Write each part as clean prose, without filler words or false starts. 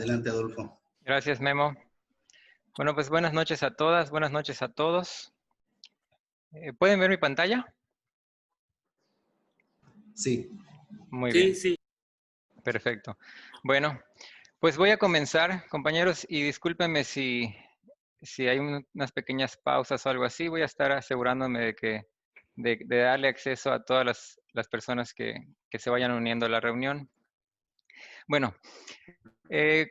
Adelante, Adolfo. Gracias, Memo. Bueno, pues buenas noches a todas, buenas noches a todos. ¿Pueden ver mi pantalla? Sí. Muy Sí, bien, sí. perfecto. Bueno, pues voy a comenzar, compañeros, y discúlpenme si hay unas pequeñas pausas o algo así. Voy a estar asegurándome de darle acceso a todas las personas que se vayan uniendo a la reunión. Bueno,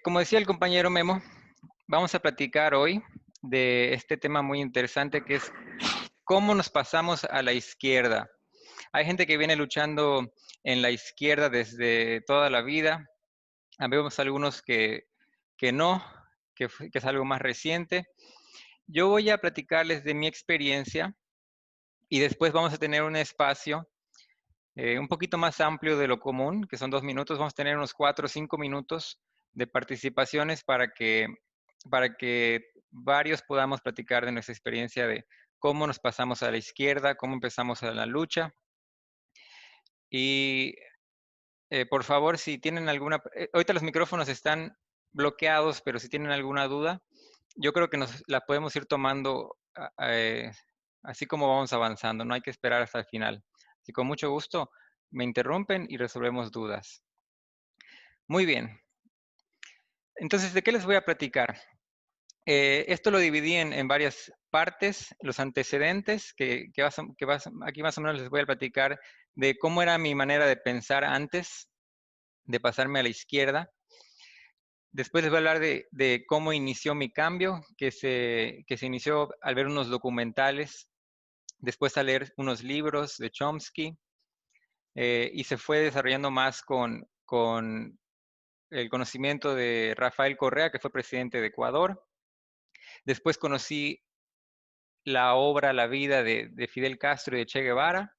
como decía el compañero Memo, vamos a platicar hoy de este tema muy interesante que es cómo nos pasamos a la izquierda. Hay gente que viene luchando en la izquierda desde toda la vida. Vemos algunos que no, que es algo más reciente. Yo voy a platicarles de mi experiencia y después vamos a tener un espacio un poquito más amplio de lo común, que son 2 minutos. Vamos a tener unos 4 o 5 minutos de participaciones para que varios podamos platicar de nuestra experiencia de cómo nos pasamos a la izquierda, cómo empezamos a la lucha. Y por favor, si tienen alguna... ahorita los micrófonos están bloqueados, pero si tienen alguna duda, yo creo que nos la podemos ir tomando así como vamos avanzando, no hay que esperar hasta el final. Así con mucho gusto me interrumpen y resolvemos dudas. Muy bien. Entonces, ¿de qué les voy a platicar? Esto lo dividí en varias partes, los antecedentes, aquí más o menos les voy a platicar de cómo era mi manera de pensar antes de pasarme a la izquierda. Después les voy a hablar de cómo inició mi cambio, que se inició al ver unos documentales, después a leer unos libros de Chomsky, y se fue desarrollando más con el conocimiento de Rafael Correa, que fue presidente de Ecuador. Después conocí la obra, la vida de Fidel Castro y de Che Guevara,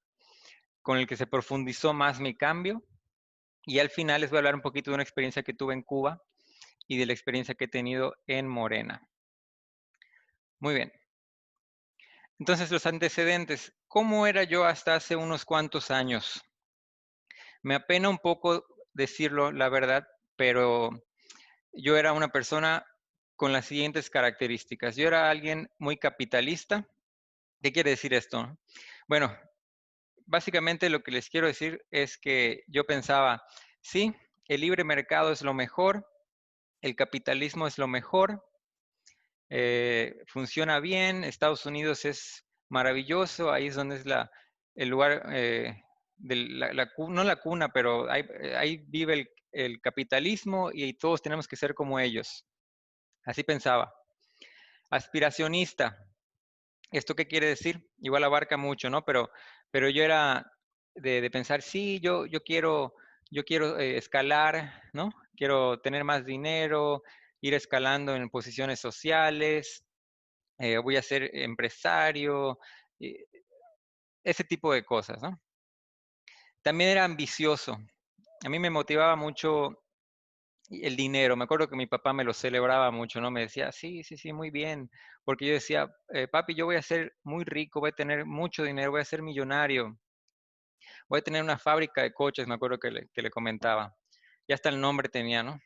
con el que se profundizó más mi cambio. Y al final les voy a hablar un poquito de una experiencia que tuve en Cuba y de la experiencia que he tenido en Morena. Muy bien. Entonces, los antecedentes. ¿Cómo era yo hasta hace unos cuantos años? Me apena un poco decirlo, la verdad, pero yo era una persona con las siguientes características. Yo era alguien muy capitalista. ¿Qué quiere decir esto? Bueno, básicamente lo que les quiero decir es que yo pensaba, sí, el libre mercado es lo mejor, el capitalismo es lo mejor, funciona bien, Estados Unidos es maravilloso, ahí es donde es el lugar, no la cuna, pero ahí vive el capitalismo y todos tenemos que ser como ellos. Así pensaba. Aspiracionista. ¿Esto qué quiere decir? Igual abarca mucho, ¿no? Pero yo era de pensar, sí, yo quiero escalar, ¿no? Quiero tener más dinero, ir escalando en posiciones sociales, voy a ser empresario, eh, ese tipo de cosas, ¿no? También era ambicioso. A mí me motivaba mucho el dinero. Me acuerdo que mi papá me lo celebraba mucho, ¿no? Me decía, sí, sí, sí, muy bien. Porque yo decía, papi, yo voy a ser muy rico, voy a tener mucho dinero, voy a ser millonario, voy a tener una fábrica de coches, me acuerdo que le comentaba. Ya hasta el nombre tenía, ¿no?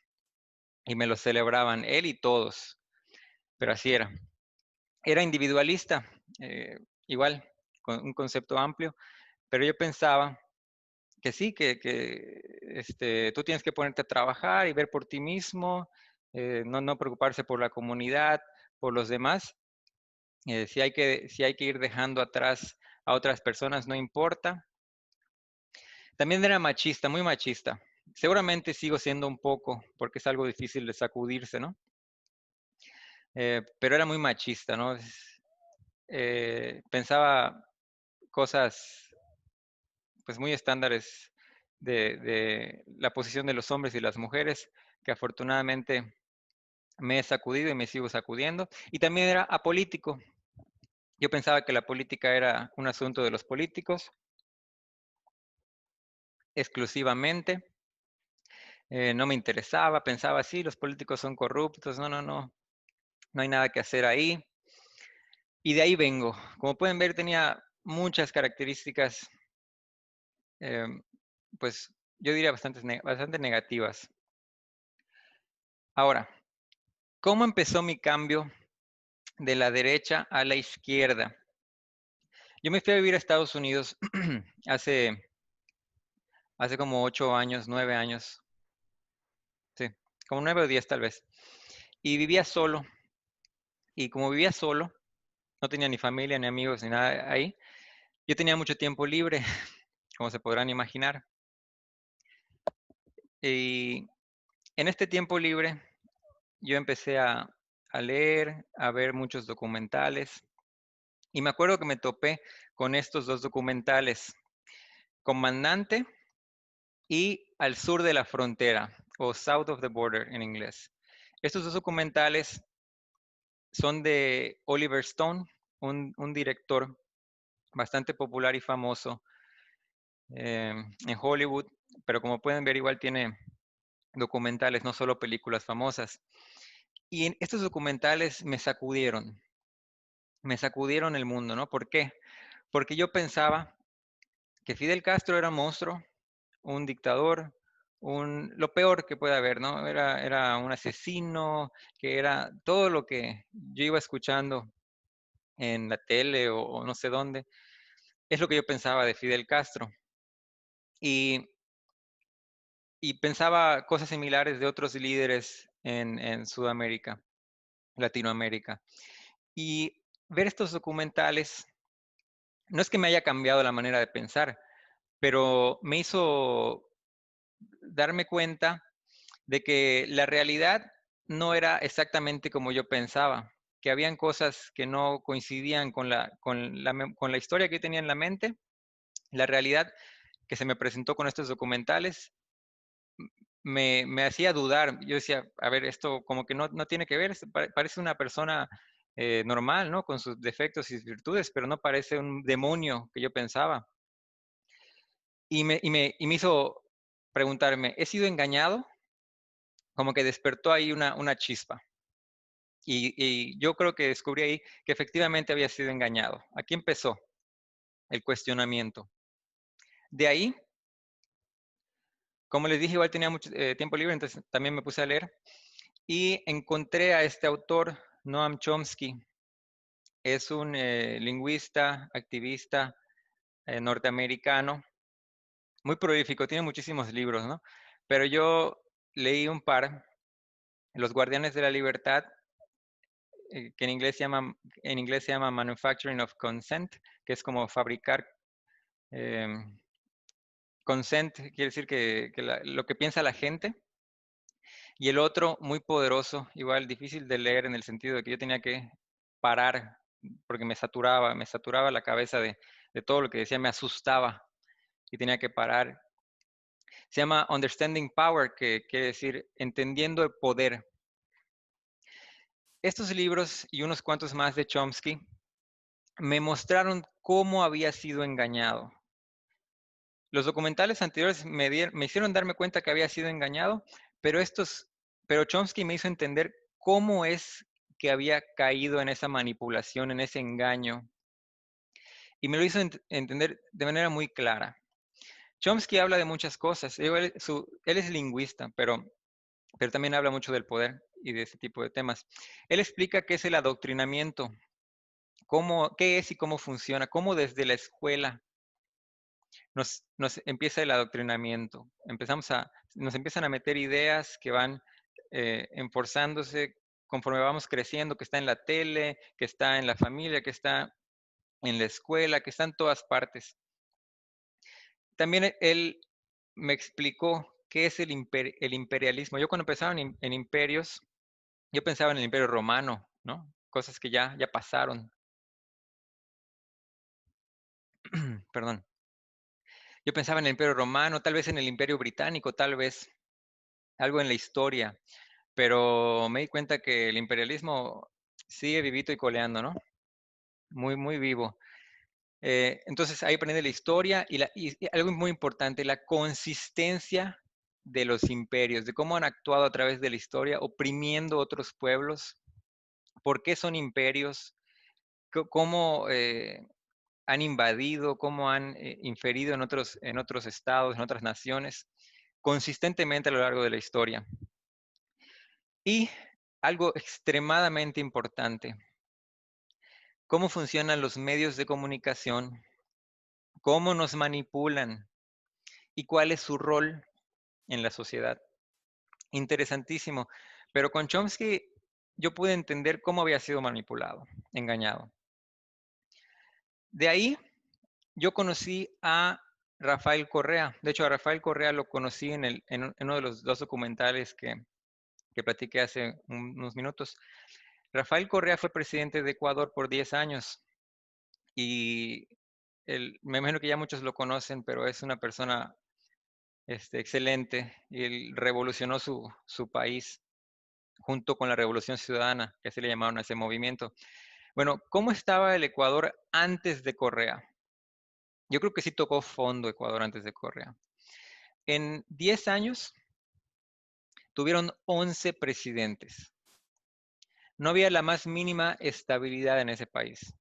Y me lo celebraban, él y todos. Pero así era. Era individualista, igual, con un concepto amplio, pero yo pensaba que sí, que tú tienes que ponerte a trabajar y ver por ti mismo, no preocuparse por la comunidad, por los demás. Si hay que ir dejando atrás a otras personas, no importa. También era machista, muy machista. Seguramente sigo siendo un poco, porque es algo difícil de sacudirse, ¿no? Pero era muy machista, ¿no? Pensaba cosas pues muy estándares de la posición de los hombres y las mujeres, que afortunadamente me he sacudido y me sigo sacudiendo. Y también era apolítico. Yo pensaba que la política era un asunto de los políticos exclusivamente. No me interesaba, pensaba, sí, los políticos son corruptos, no, no, no, no hay nada que hacer ahí. Y de ahí vengo. Como pueden ver, tenía muchas características, pues yo diría bastante negativas. Ahora, ¿cómo empezó mi cambio de la derecha a la izquierda? Yo me fui a vivir a Estados Unidos hace, hace como 8 años, 9 años, sí, como 9 o 10 tal vez. Y vivía solo. Y como vivía solo, no tenía ni familia, ni amigos, ni nada ahí, yo tenía mucho tiempo libre, como se podrán imaginar. Y en este tiempo libre yo empecé a leer, a ver muchos documentales. Y me acuerdo que me topé con estos dos documentales, Comandante y Al sur de la frontera, o South of the Border en inglés. Estos dos documentales son de Oliver Stone, un director bastante popular y famoso en Hollywood, pero como pueden ver igual tiene documentales, no solo películas famosas. Y en estos documentales me sacudieron el mundo, ¿no? ¿Por qué? Porque yo pensaba que Fidel Castro era un monstruo, un dictador, lo peor que puede haber, ¿no? Era un asesino, que era todo lo que yo iba escuchando en la tele o no sé dónde, es lo que yo pensaba de Fidel Castro. Y, y pensaba cosas similares de otros líderes en Sudamérica, Latinoamérica. Y ver estos documentales, no es que me haya cambiado la manera de pensar, pero me hizo darme cuenta de que la realidad no era exactamente como yo pensaba, que habían cosas que no coincidían con la historia que yo tenía en la mente, la realidad que se me presentó con estos documentales me hacía dudar. Yo decía, a ver, esto como que no tiene que ver, parece una persona normal, ¿no? Con sus defectos y virtudes, pero no parece un demonio que yo pensaba. Y me hizo preguntarme, ¿he sido engañado? Como que despertó ahí una chispa. Y yo creo que descubrí ahí que efectivamente había sido engañado. Aquí empezó el cuestionamiento. De ahí, como les dije, igual tenía mucho tiempo libre, entonces también me puse a leer y encontré a este autor, Noam Chomsky. Es un lingüista, activista norteamericano, muy prolífico, tiene muchísimos libros, ¿no? Pero yo leí un par, Los Guardianes de la Libertad, que en inglés se llama Manufacturing of Consent, que es como fabricar em, consent, quiere decir que lo que piensa la gente. Y el otro, muy poderoso, igual difícil de leer en el sentido de que yo tenía que parar porque me saturaba la cabeza de todo lo que decía, me asustaba y tenía que parar. Se llama Understanding Power, que quiere decir entendiendo el poder. Estos libros y unos cuantos más de Chomsky me mostraron cómo había sido engañado. Los documentales anteriores me hicieron darme cuenta que había sido engañado, pero pero Chomsky me hizo entender cómo es que había caído en esa manipulación, en ese engaño, y me lo hizo entender de manera muy clara. Chomsky habla de muchas cosas. Él es lingüista, pero también habla mucho del poder y de ese tipo de temas. Él explica qué es el adoctrinamiento, qué es y cómo funciona, cómo desde la escuela nos empieza el adoctrinamiento. Nos empiezan a meter ideas que van enforzándose conforme vamos creciendo, que está en la tele, que está en la familia, que está en la escuela, que está en todas partes. También él me explicó qué es el imperialismo. Yo cuando pensaba en imperios, yo pensaba en el imperio romano, ¿no? Cosas que ya pasaron. Perdón. Yo pensaba en el imperio romano, tal vez en el imperio británico, tal vez algo en la historia. Pero me di cuenta que el imperialismo sigue vivito y coleando, ¿no? Muy, muy vivo. Entonces ahí aprende la historia y algo muy importante, la consistencia de los imperios, de cómo han actuado a través de la historia, oprimiendo otros pueblos, por qué son imperios, cómo han invadido, cómo han inferido en otros estados, en otras naciones, consistentemente a lo largo de la historia. Y algo extremadamente importante, cómo funcionan los medios de comunicación, cómo nos manipulan y cuál es su rol en la sociedad. Interesantísimo. Pero con Chomsky yo pude entender cómo había sido manipulado, engañado. De ahí yo conocí a Rafael Correa. De hecho, a Rafael Correa lo conocí en uno de los dos documentales que platiqué hace unos minutos. Rafael Correa fue presidente de Ecuador por 10 años y me imagino que ya muchos lo conocen, pero es una persona excelente y él revolucionó su país junto con la Revolución Ciudadana, que así le llamaron a ese movimiento. Bueno, ¿cómo estaba el Ecuador antes de Correa? Yo creo que sí tocó fondo Ecuador antes de Correa. En 10 años tuvieron 11 presidentes. No había la más mínima estabilidad en ese país.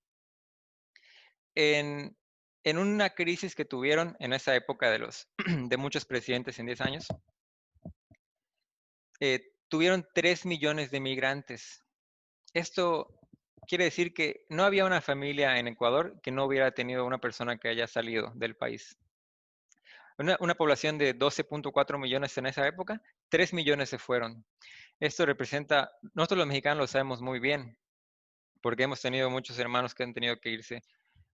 En, en una crisis que tuvieron en esa época de muchos presidentes en 10 años, tuvieron 3 millones de migrantes. Esto quiere decir que no había una familia en Ecuador que no hubiera tenido una persona que haya salido del país. Una población de 12.4 millones en esa época, 3 millones se fueron. Esto representa, nosotros los mexicanos lo sabemos muy bien, porque hemos tenido muchos hermanos que han tenido que irse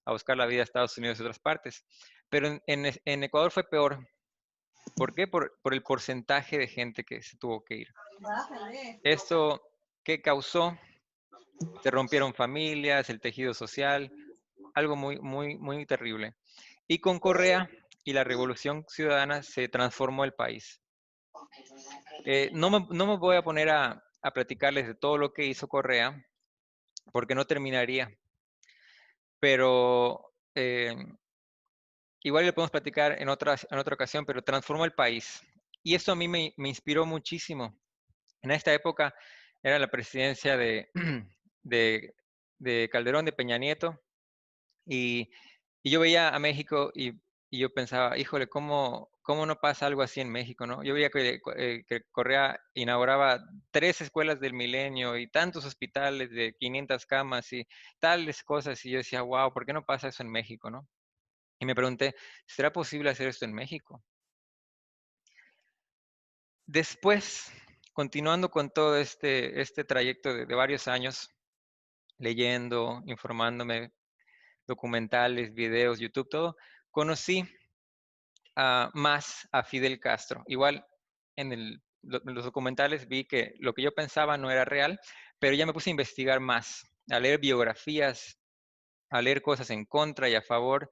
a buscar la vida a Estados Unidos y otras partes. Pero en Ecuador fue peor. ¿Por qué? Por el porcentaje de gente que se tuvo que ir. Esto, ¿qué causó? Se rompieron familias, el tejido social, algo muy, muy, muy terrible. Y con Correa y la Revolución Ciudadana se transformó el país. No me voy a poner a platicarles de todo lo que hizo Correa, porque no terminaría, pero igual le podemos platicar en otra ocasión, pero transformó el país. Y esto a mí me inspiró muchísimo. En esta época era la presidencia de, de Calderón, de Peña Nieto, y, y yo veía a México y yo pensaba, híjole, ¿cómo no pasa algo así en México, no? Yo veía que Correa inauguraba 3 escuelas del milenio y tantos hospitales de 500 camas y tales cosas, y yo decía, wow, ¿por qué no pasa eso en México, no? Y me pregunté, ¿será posible hacer esto en México? Después, continuando con todo este trayecto de varios años, leyendo, informándome, documentales, videos, YouTube, todo, conocí más a Fidel Castro. Igual en los documentales vi que lo que yo pensaba no era real, pero ya me puse a investigar más, a leer biografías, a leer cosas en contra y a favor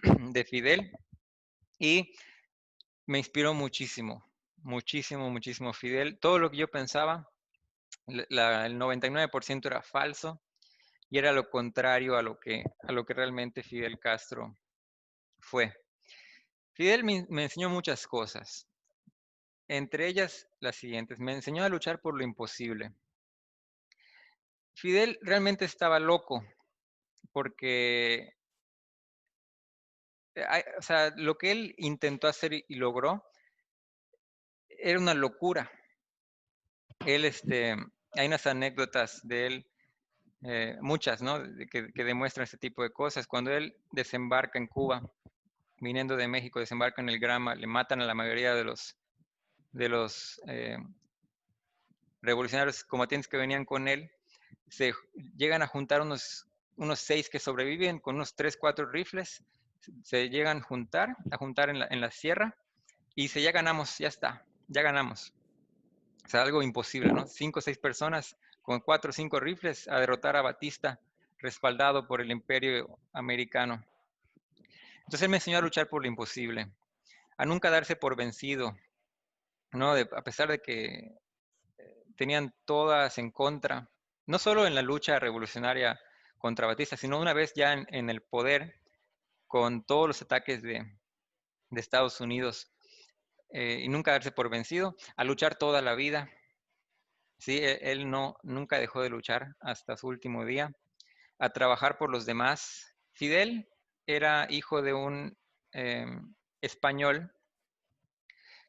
de Fidel, y me inspiró muchísimo, muchísimo, muchísimo Fidel. Todo lo que yo pensaba, el 99% era falso y era lo contrario a lo que realmente Fidel Castro fue. Fidel me enseñó muchas cosas, entre ellas las siguientes. Me enseñó a luchar por lo imposible. Fidel realmente estaba loco porque, o sea, lo que él intentó hacer y logró era una locura. Él, hay unas anécdotas de él, muchas, ¿no? Que demuestran este tipo de cosas. Cuando él desembarca en Cuba, viniendo de México, desembarca en el Grama, le matan a la mayoría de los revolucionarios combatientes que venían con él, se llegan a juntar unos 6 que sobreviven con unos 3, 4 rifles, se llegan a juntar en la sierra y dice, ya ganamos, ya está, ya ganamos. O sea, algo imposible, ¿no? 5 o 6 personas con 4 o 5 rifles a derrotar a Batista, respaldado por el imperio americano. Entonces él me enseñó a luchar por lo imposible, a nunca darse por vencido, ¿no? A pesar de que tenían todas en contra, no solo en la lucha revolucionaria contra Batista, sino una vez ya en el poder, con todos los ataques de Estados Unidos, y nunca darse por vencido, a luchar toda la vida. Sí, él nunca dejó de luchar hasta su último día, a trabajar por los demás. Fidel era hijo de un español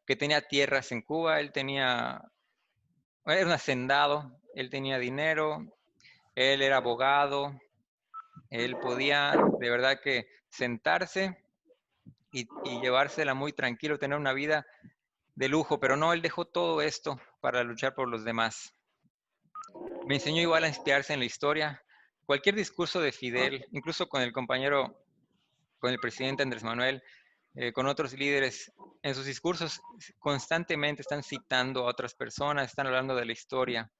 que tenía tierras en Cuba, él tenía era un hacendado, él tenía dinero, él era abogado, él podía de verdad que sentarse y llevársela muy tranquilo, tener una vida de lujo, pero no, él dejó todo esto para luchar por los demás. Me enseñó igual a inspirarse en la historia. Cualquier discurso de Fidel, incluso con el compañero, con el presidente Andrés Manuel, con otros líderes, en sus discursos constantemente están citando a otras personas, están hablando de la historia.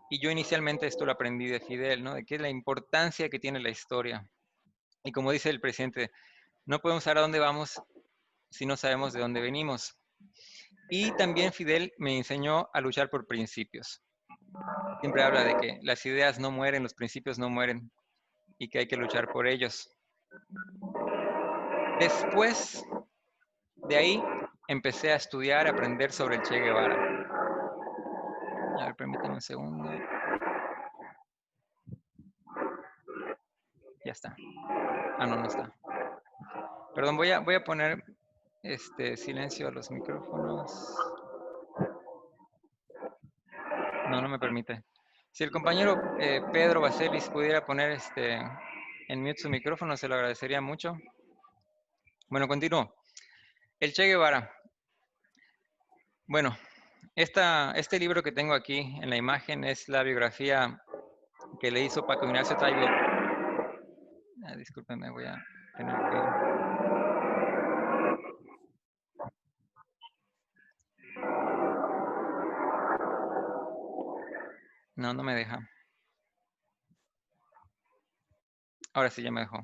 Y yo inicialmente esto lo aprendí de Fidel, ¿no? De qué es la importancia que tiene la historia. Y como dice el presidente, no podemos saber a dónde vamos si no sabemos de dónde venimos. Y también Fidel me enseñó a luchar por principios. Siempre habla de que las ideas no mueren, los principios no mueren y que hay que luchar por ellos. Después de ahí empecé a estudiar, a aprender sobre el Che Guevara. A ver, permítame un segundo. Ya está. Ah, no, no está. Perdón, voy a poner silencio a los micrófonos. No, no me permite. Si el compañero Pedro Baselis pudiera poner en mute su micrófono, se lo agradecería mucho. Bueno, continúo. El Che Guevara. Bueno, este libro que tengo aquí en la imagen es la biografía que le hizo Paco Ignacio Taibo. Discúlpenme, voy a tener que... No, no me deja. Ahora sí, ya me dejó.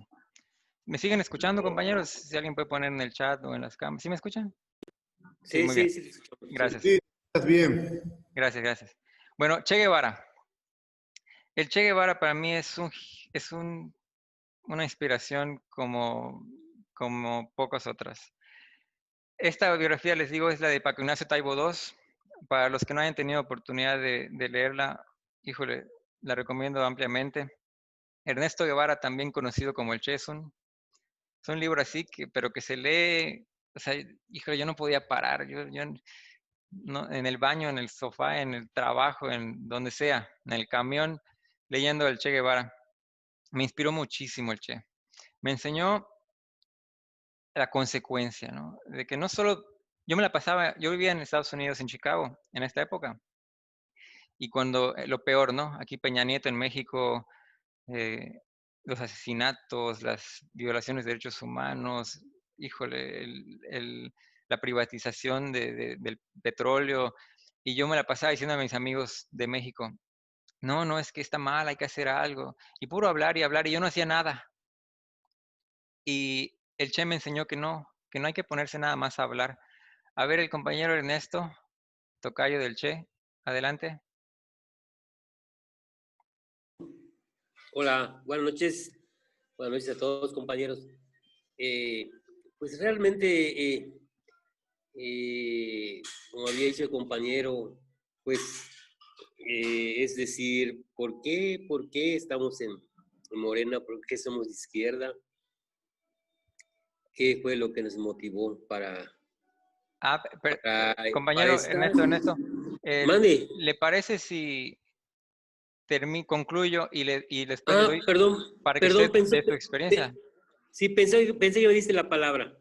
¿Me siguen escuchando, compañeros? Si alguien puede poner en el chat o en las cámaras. ¿Sí me escuchan? Sí, Sí, muy sí, bien. sí. Sí. Gracias. Sí, estás bien. Gracias, gracias. Bueno, Che Guevara. El Che Guevara para mí es una inspiración como pocas otras. Esta biografía, les digo, es la de Paco Ignacio Taibo II. Para los que no hayan tenido oportunidad de leerla, híjole, la recomiendo ampliamente. Ernesto Guevara, también conocido como el Che, es un libro así, pero que se lee, o sea, híjole, yo no podía parar. Yo no, en el baño, en el sofá, en el trabajo, en donde sea, en el camión, leyendo el Che Guevara. Me inspiró muchísimo el Che. Me enseñó la consecuencia, ¿no? De que no solo, yo me la pasaba, yo vivía en Estados Unidos, en Chicago, en esta época, y cuando, lo peor, ¿no? Aquí Peña Nieto en México, eh, los asesinatos, las violaciones de derechos humanos, híjole, la privatización del petróleo, y yo me la pasaba diciendo a mis amigos de México, no, no, es que está mal, hay que hacer algo, y puro hablar y hablar, y yo no hacía nada. Y el Che me enseñó que no hay que ponerse nada más a hablar. A ver, el compañero Ernesto, tocayo del Che, adelante. Hola, buenas noches. Buenas noches a todos, compañeros. Pues realmente, como había dicho el compañero, pues es decir, por qué estamos en Morena? ¿Por qué somos de izquierda? ¿Qué fue lo que nos motivó Ah, para compañero estar? Ernesto, Mande. ¿le parece si concluyo y después le Ah, doy para que usted perdón, dé su experiencia? sí, pensé que me diste la palabra.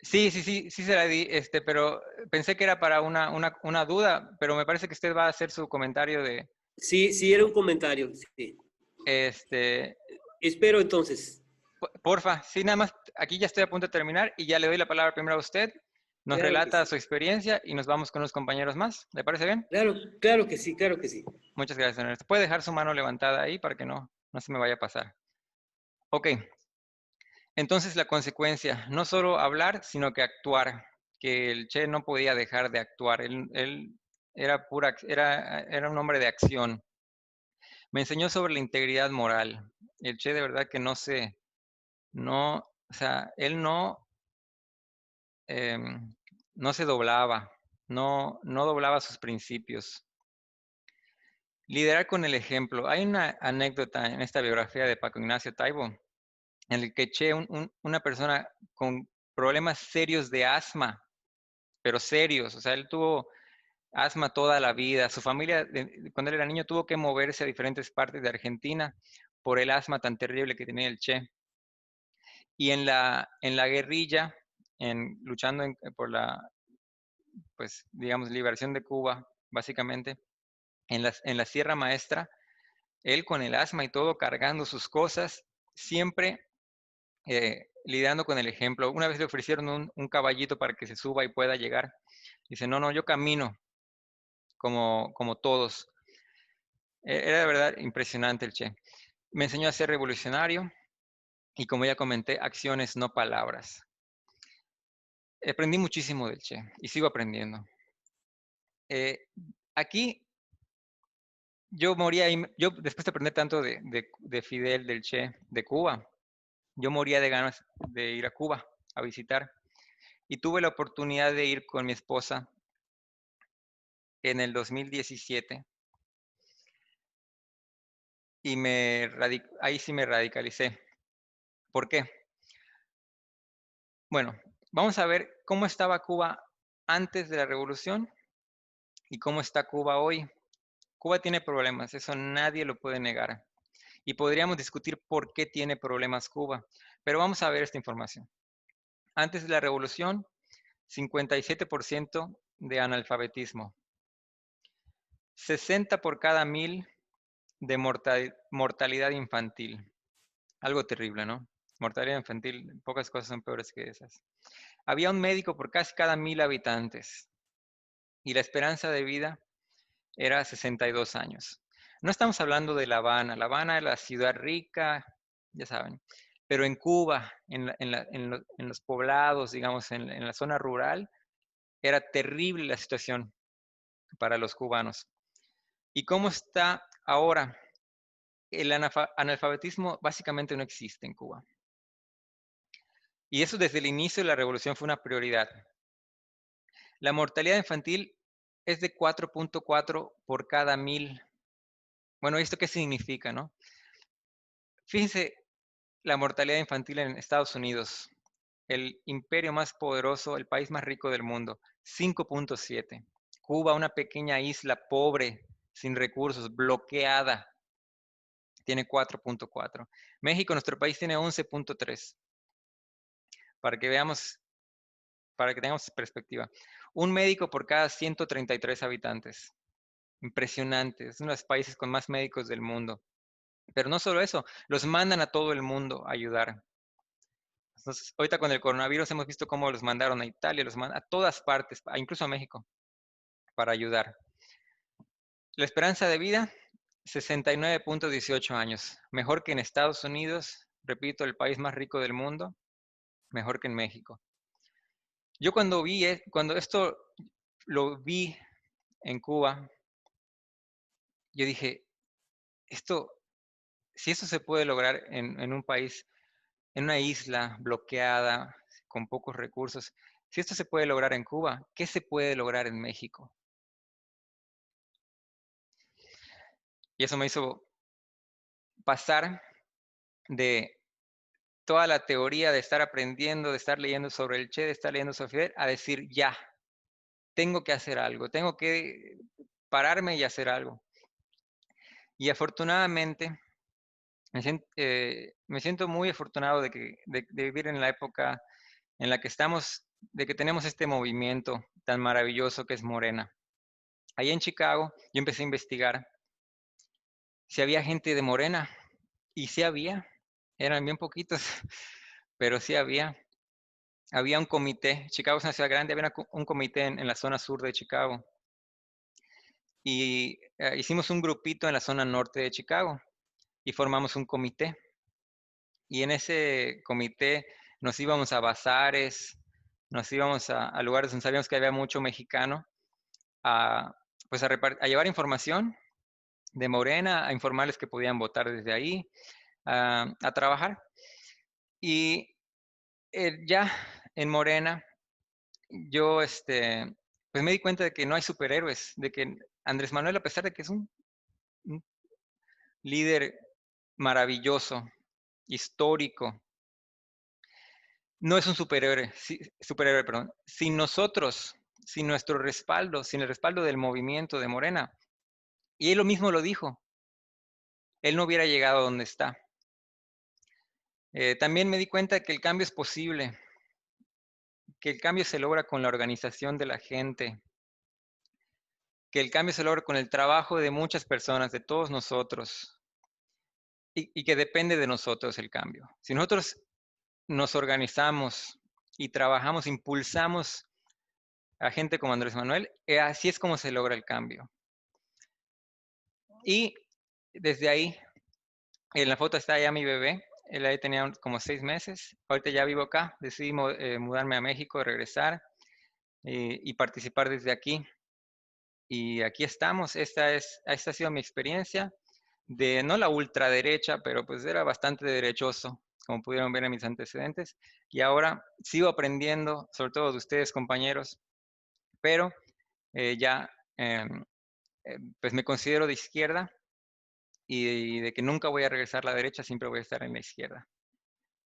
Sí, sí, sí, sí se la di, pero pensé que era para una duda, pero me parece que usted va a hacer su comentario de, Sí, sí, era un comentario. Sí. este, Espero entonces. porfa, sí, nada más, aquí ya estoy a punto de terminar y ya le doy la palabra primero a usted, nos Claro que relata sí. su experiencia y nos vamos con los compañeros más. ¿Le parece bien? Claro que sí, claro que sí. Muchas gracias, Ernesto. Puede dejar su mano levantada ahí para que no se me vaya a pasar. Ok, entonces la consecuencia, no solo hablar, sino que actuar, que el Che no podía dejar de actuar, él era un hombre de acción. Me enseñó sobre la integridad moral. El Che de verdad que o sea, él no se doblaba, no doblaba sus principios. Liderar con el ejemplo. Hay una anécdota en esta biografía de Paco Ignacio Taibo, en el que Che, una persona con problemas serios de asma, pero serios, o sea, él tuvo asma toda la vida. Su familia, cuando él era niño, tuvo que moverse a diferentes partes de Argentina por el asma tan terrible que tenía el Che. Y en la guerrilla, luchando por la, pues, digamos, liberación de Cuba, básicamente, en la Sierra Maestra, él con el asma y todo, cargando sus cosas, siempre lidiando con el ejemplo. Una vez le ofrecieron un caballito para que se suba y pueda llegar. Dice, no, no, yo camino como todos. Era de verdad impresionante el Che. Me enseñó a ser revolucionario y, como ya comenté, acciones, no palabras. Aprendí muchísimo del Che y sigo aprendiendo. Aquí yo moría, yo después de aprender tanto de Fidel, del Che, de Cuba, yo moría de ganas de ir a Cuba a visitar. Y tuve la oportunidad de ir con mi esposa en el 2017 y ahí sí me radicalicé. ¿Por qué? Bueno, vamos a ver cómo estaba Cuba antes de la revolución y cómo está Cuba hoy. Cuba tiene problemas, eso nadie lo puede negar. Y podríamos discutir por qué tiene problemas Cuba, pero vamos a ver esta información. Antes de la revolución, 57% de analfabetismo, 60 por cada 1000 de mortalidad infantil. Algo terrible, ¿no? Mortalidad infantil, pocas cosas son peores que esas. Había un médico por casi cada 1000 habitantes y la esperanza de vida era 62 años. No estamos hablando de La Habana. La Habana es la ciudad rica, ya saben. Pero en Cuba, en los poblados, digamos, en la zona rural, era terrible la situación para los cubanos. ¿Y cómo está ahora? El analfabetismo básicamente no existe en Cuba. Y eso desde el inicio de la revolución fue una prioridad. La mortalidad infantil es de 4.4 por cada 1000. Bueno, ¿esto qué significa, no? Fíjense la mortalidad infantil en Estados Unidos, el imperio más poderoso, el país más rico del mundo, 5.7. Cuba, una pequeña isla pobre, sin recursos, bloqueada, tiene 4.4. México, nuestro país, tiene 11.3. Para que veamos, para que tengamos perspectiva. Un médico por cada 133 habitantes. Impresionante. Es uno de los países con más médicos del mundo. Pero no solo eso, los mandan a todo el mundo a ayudar. Entonces, ahorita con el coronavirus hemos visto cómo los mandaron a Italia, los mandan a todas partes, incluso a México, para ayudar. La esperanza de vida, 69.18 años. Mejor que en Estados Unidos, repito, el país más rico del mundo, mejor que en México. Yo cuando esto lo vi en Cuba, yo dije, si esto se puede lograr en un país, en una isla bloqueada, con pocos recursos, si esto se puede lograr en Cuba, ¿qué se puede lograr en México? Y eso me hizo pasar de toda la teoría de estar aprendiendo, de estar leyendo sobre el Che, de estar leyendo sobre Fidel, a decir, ya, tengo que hacer algo, tengo que pararme y hacer algo. Y afortunadamente, me siento muy afortunado de vivir en la época en la que estamos, de que tenemos este movimiento tan maravilloso que es Morena. Allá en Chicago, yo empecé a investigar si había gente de Morena, y sí había, eran bien poquitos, pero sí había. Había un comité, Chicago es una ciudad grande, había un comité en la zona sur de Chicago. Y hicimos un grupito en la zona norte de Chicago y formamos un comité. Y en ese comité nos íbamos a bazares, nos íbamos a lugares donde sabíamos que había mucho mexicano, a, pues a llevar información de Morena, a informarles que podían votar desde ahí, a trabajar. Y ya en Morena, yo pues me di cuenta de que no hay superhéroes, de que Andrés Manuel, a pesar de que es un líder maravilloso, histórico, no es un superhéroe, superhéroe, perdón. Sin nosotros, sin nuestro respaldo, sin el respaldo del movimiento de Morena. Y él lo mismo lo dijo, él no hubiera llegado a donde está. También me di cuenta que el cambio es posible, que el cambio se logra con la organización de la gente, que el cambio se logra con el trabajo de muchas personas, de todos nosotros, y que depende de nosotros el cambio. Si nosotros nos organizamos y trabajamos, impulsamos a gente como Andrés Manuel, así es como se logra el cambio. Y desde ahí, en la foto está ya mi bebé, él ahí tenía como 6 meses, ahorita ya vivo acá, decidí mudarme a México, regresar y participar desde aquí. Y aquí estamos, esta ha sido mi experiencia de no la ultraderecha, pero pues era bastante derechoso, como pudieron ver en mis antecedentes. Y ahora sigo aprendiendo, sobre todo de ustedes, compañeros, pero ya pues me considero de izquierda y de que nunca voy a regresar a la derecha, siempre voy a estar en la izquierda.